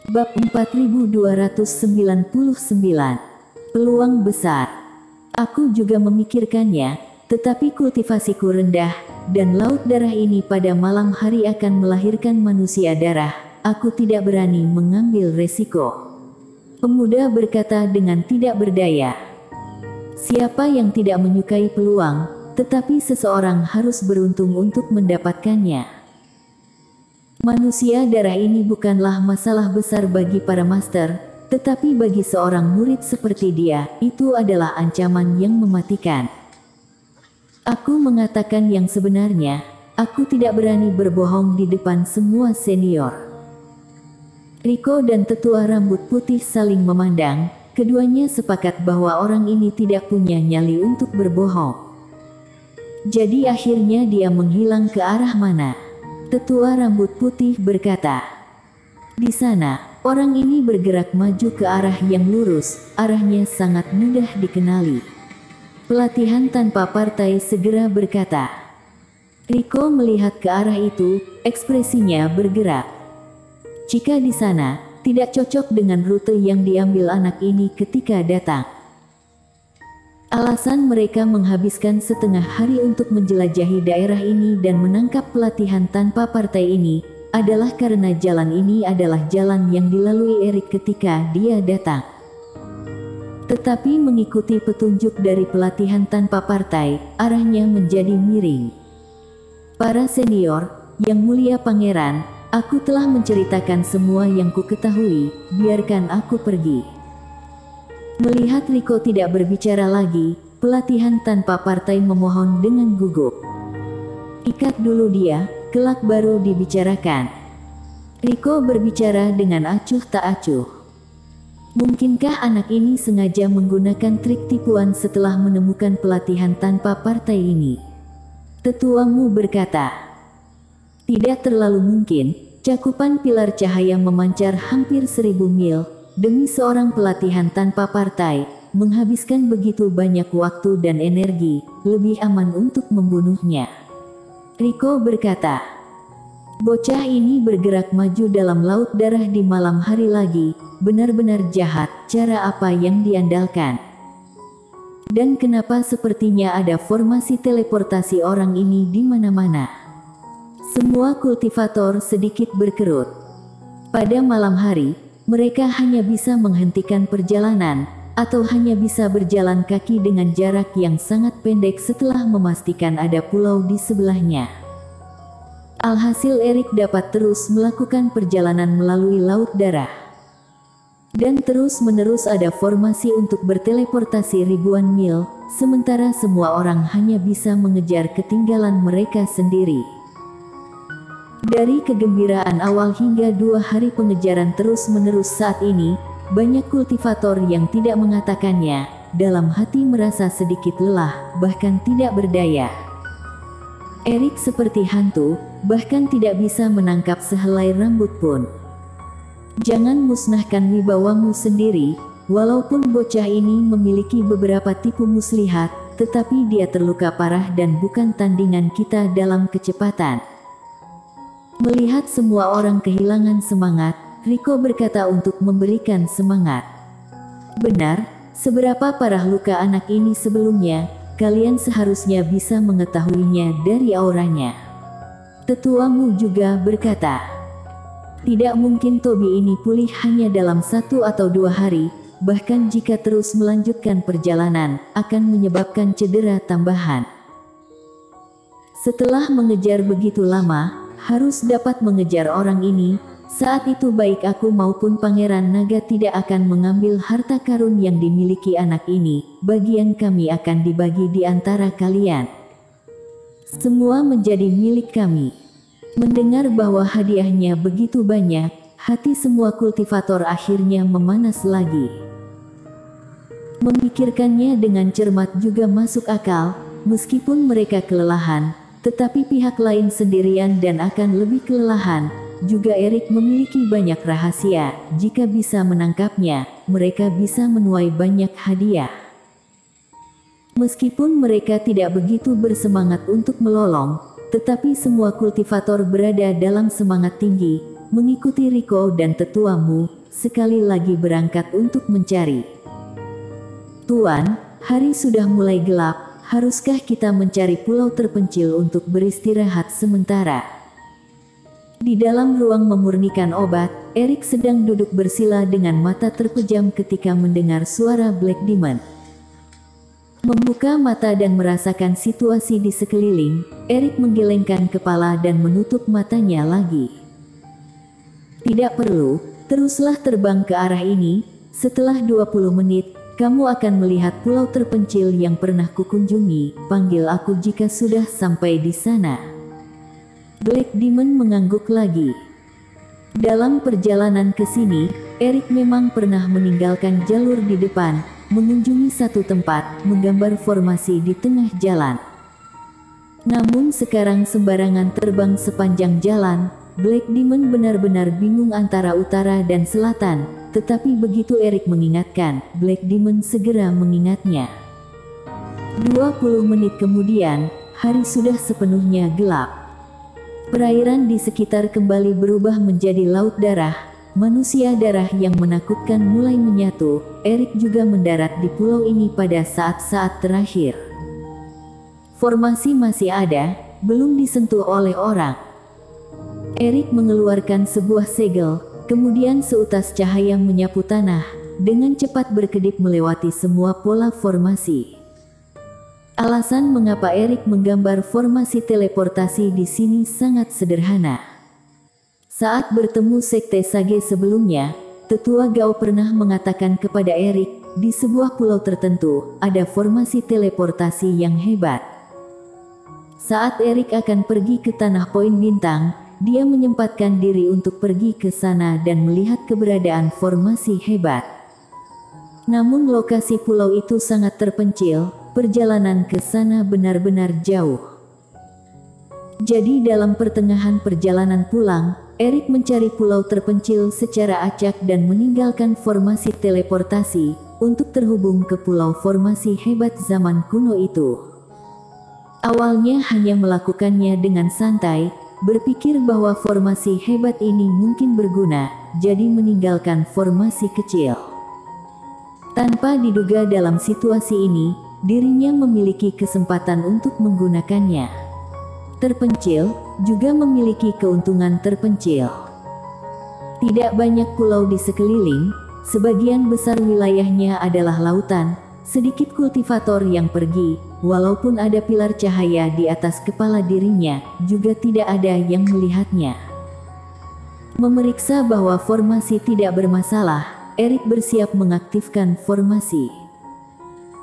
Bab 4299. Peluang besar. Aku juga memikirkannya, tetapi kultivasiku rendah, dan laut darah ini pada malam hari akan melahirkan manusia darah. Aku tidak berani mengambil resiko. Pemuda berkata dengan tidak berdaya. Siapa yang tidak menyukai peluang, tetapi seseorang harus beruntung untuk mendapatkannya. Manusia darah ini bukanlah masalah besar bagi para master, tetapi bagi seorang murid seperti dia, itu adalah ancaman yang mematikan. Aku mengatakan yang sebenarnya, aku tidak berani berbohong di depan semua senior. Rico dan tetua rambut putih saling memandang, keduanya sepakat bahwa orang ini tidak punya nyali untuk berbohong. Jadi akhirnya dia menghilang ke arah mana? Tetua rambut putih berkata, "Di sana, orang ini bergerak maju ke arah yang lurus, arahnya sangat mudah dikenali." Pelatihan tanpa partai segera berkata. Rico melihat ke arah itu, ekspresinya bergerak. Jika di sana, tidak cocok dengan rute yang diambil anak ini ketika datang. Alasan mereka menghabiskan setengah hari untuk menjelajahi daerah ini dan menangkap pelatihan tanpa partai ini, adalah karena jalan ini adalah jalan yang dilalui Erik ketika dia datang. Tetapi mengikuti petunjuk dari pelatihan tanpa partai, arahnya menjadi miring. Para senior, yang mulia pangeran, aku telah menceritakan semua yang ku ketahui, biarkan aku pergi. Melihat Rico tidak berbicara lagi, pelatihan tanpa partai memohon dengan gugup. Ikat dulu dia, kelak baru dibicarakan. Rico berbicara dengan acuh tak acuh. Mungkinkah anak ini sengaja menggunakan trik tipuan setelah menemukan pelatihan tanpa partai ini? Tetuamu berkata, tidak terlalu mungkin, cakupan pilar cahaya memancar hampir 1000 mil, demi seorang pelatihan tanpa partai, menghabiskan begitu banyak waktu dan energi, lebih aman untuk membunuhnya. Rico berkata, bocah ini bergerak maju dalam laut darah di malam hari lagi, benar-benar jahat, cara apa yang diandalkan? Dan kenapa sepertinya ada formasi teleportasi orang ini di mana-mana? Semua kultivator sedikit berkerut. Pada malam hari, mereka hanya bisa menghentikan perjalanan, atau hanya bisa berjalan kaki dengan jarak yang sangat pendek setelah memastikan ada pulau di sebelahnya. Alhasil Erik dapat terus melakukan perjalanan melalui laut darah. Dan terus-menerus ada formasi untuk berteleportasi ribuan mil, sementara semua orang hanya bisa mengejar ketinggalan mereka sendiri. Dari kegembiraan awal hingga 2 hari pengejaran terus-menerus saat ini, banyak kultivator yang tidak mengatakannya, dalam hati merasa sedikit lelah, bahkan tidak berdaya. Erik seperti hantu, bahkan tidak bisa menangkap sehelai rambut pun. Jangan musnahkan wibawamu sendiri, walaupun bocah ini memiliki beberapa tipu muslihat, tetapi dia terluka parah dan bukan tandingan kita dalam kecepatan. Melihat semua orang kehilangan semangat, Rico berkata untuk memberikan semangat. Benar, seberapa parah luka anak ini sebelumnya, kalian seharusnya bisa mengetahuinya dari auranya. Tetuamu juga berkata, tidak mungkin Toby ini pulih hanya dalam 1 atau 2 hari, bahkan jika terus melanjutkan perjalanan, akan menyebabkan cedera tambahan. Setelah mengejar begitu lama, harus dapat mengejar orang ini, saat itu baik aku maupun Pangeran Naga tidak akan mengambil harta karun yang dimiliki anak ini, bagian kami akan dibagi di antara kalian. Semua menjadi milik kami. Mendengar bahwa hadiahnya begitu banyak, hati semua kultivator akhirnya memanas lagi. Memikirkannya dengan cermat juga masuk akal, meskipun mereka kelelahan, tetapi pihak lain sendirian dan akan lebih kelelahan. Juga Erik memiliki banyak rahasia, jika bisa menangkapnya, mereka bisa menuai banyak hadiah. Meskipun mereka tidak begitu bersemangat untuk melolong, tetapi semua kultivator berada dalam semangat tinggi, mengikuti Rico dan tetuamu, sekali lagi berangkat untuk mencari. Tuan, hari sudah mulai gelap, haruskah kita mencari pulau terpencil untuk beristirahat sementara? Di dalam ruang memurnikan obat, Erik sedang duduk bersila dengan mata terpejam ketika mendengar suara Black Demon. Membuka mata dan merasakan situasi di sekeliling, Erik menggelengkan kepala dan menutup matanya lagi. Tidak perlu, teruslah terbang ke arah ini, setelah 20 menit, kamu akan melihat pulau terpencil yang pernah kukunjungi, panggil aku jika sudah sampai di sana. Black Demon mengangguk lagi. Dalam perjalanan ke sini, Erik memang pernah meninggalkan jalur di depan, mengunjungi satu tempat, menggambar formasi di tengah jalan. Namun sekarang sembarangan terbang sepanjang jalan, Black Demon benar-benar bingung antara utara dan selatan, tetapi begitu Erik mengingatkan, Black Demon segera mengingatnya. 20 menit kemudian, hari sudah sepenuhnya gelap. Perairan di sekitar kembali berubah menjadi laut darah. Manusia darah yang menakutkan mulai menyatu. Erik juga mendarat di pulau ini pada saat-saat terakhir. Formasi masih ada, belum disentuh oleh orang. Erik mengeluarkan sebuah segel, kemudian seutas cahaya menyapu tanah, dengan cepat berkedip melewati semua pola formasi. Alasan mengapa Erik menggambar formasi teleportasi di sini sangat sederhana. Saat bertemu Sekte Sage sebelumnya, Tetua Gao pernah mengatakan kepada Erik, di sebuah pulau tertentu, ada formasi teleportasi yang hebat. Saat Erik akan pergi ke Tanah Poin Bintang, dia menyempatkan diri untuk pergi ke sana dan melihat keberadaan formasi hebat. Namun lokasi pulau itu sangat terpencil, perjalanan ke sana benar-benar jauh. Jadi dalam pertengahan perjalanan pulang, Erik mencari pulau terpencil secara acak dan meninggalkan formasi teleportasi, untuk terhubung ke pulau formasi hebat zaman kuno itu. Awalnya hanya melakukannya dengan santai, berpikir bahwa formasi hebat ini mungkin berguna, jadi meninggalkan formasi kecil. Tanpa diduga dalam situasi ini, dirinya memiliki kesempatan untuk menggunakannya. Terpencil juga memiliki keuntungan terpencil. Tidak banyak pulau di sekeliling, sebagian besar wilayahnya adalah lautan, sedikit kultivator yang pergi, walaupun ada pilar cahaya di atas kepala dirinya, juga tidak ada yang melihatnya. Memeriksa bahwa formasi tidak bermasalah, Erik bersiap mengaktifkan formasi.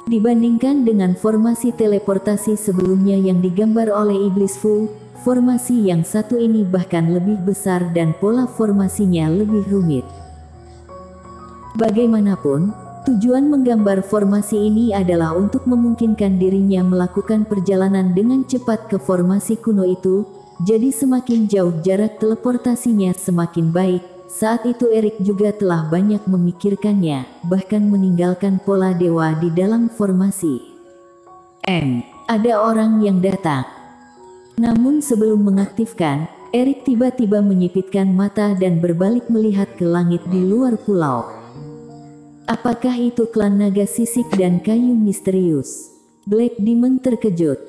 Dibandingkan dengan formasi teleportasi sebelumnya yang digambar oleh Iblis Fu, formasi yang satu ini bahkan lebih besar dan pola formasinya lebih rumit. Bagaimanapun, tujuan menggambar formasi ini adalah untuk memungkinkan dirinya melakukan perjalanan dengan cepat ke formasi kuno itu, jadi semakin jauh jarak teleportasinya semakin baik. Saat itu Erik juga telah banyak memikirkannya, bahkan meninggalkan pola dewa di dalam formasi. Ada orang yang datang. Namun sebelum mengaktifkan, Erik tiba-tiba menyipitkan mata dan berbalik melihat ke langit di luar pulau. Apakah itu klan naga sisik dan kayu misterius? Black Demon terkejut.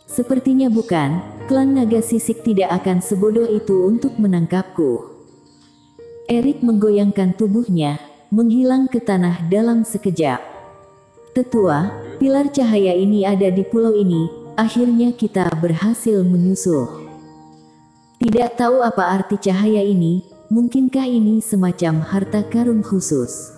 Sepertinya bukan, klan naga sisik tidak akan sebodoh itu untuk menangkapku. Erik menggoyangkan tubuhnya, menghilang ke tanah dalam sekejap. Tetua, pilar cahaya ini ada di pulau ini, akhirnya kita berhasil menyusul. Tidak tahu apa arti cahaya ini, mungkinkah ini semacam harta karun khusus?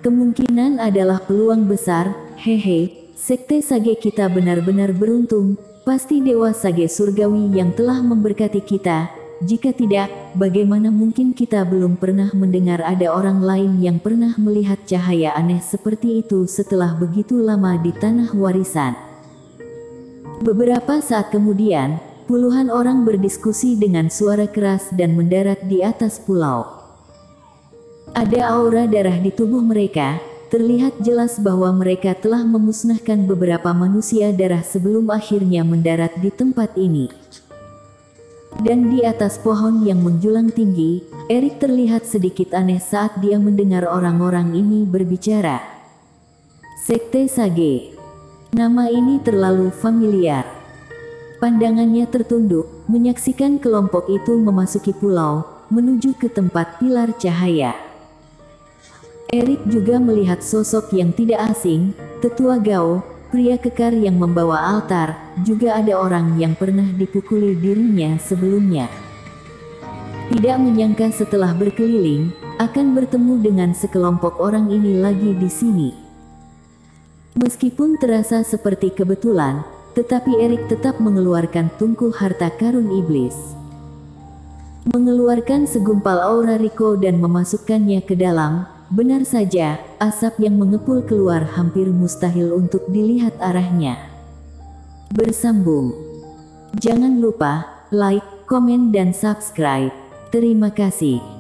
Kemungkinan adalah peluang besar, hehe, Sekte Sage kita benar-benar beruntung, pasti Dewa Sage Surgawi yang telah memberkati kita. Jika tidak, bagaimana mungkin kita belum pernah mendengar ada orang lain yang pernah melihat cahaya aneh seperti itu setelah begitu lama di tanah warisan. Beberapa saat kemudian, puluhan orang berdiskusi dengan suara keras dan mendarat di atas pulau. Ada aura darah di tubuh mereka, terlihat jelas bahwa mereka telah memusnahkan beberapa manusia darah sebelum akhirnya mendarat di tempat ini. Dan di atas pohon yang menjulang tinggi, Erik terlihat sedikit aneh saat dia mendengar orang-orang ini berbicara. Sekte Sage. Nama ini terlalu familiar. Pandangannya tertunduk, menyaksikan kelompok itu memasuki pulau, menuju ke tempat pilar cahaya. Erik juga melihat sosok yang tidak asing, tetua Gao, pria kekar yang membawa altar, juga ada orang yang pernah dipukuli dirinya sebelumnya. Tidak menyangka setelah berkeliling, akan bertemu dengan sekelompok orang ini lagi di sini. Meskipun terasa seperti kebetulan, tetapi Erik tetap mengeluarkan tungku harta karun iblis. Mengeluarkan segumpal aura Riko dan memasukkannya ke dalam. Benar saja, asap yang mengepul keluar hampir mustahil untuk dilihat arahnya. Bersambung. Jangan lupa like, komen dan subscribe. Terima kasih.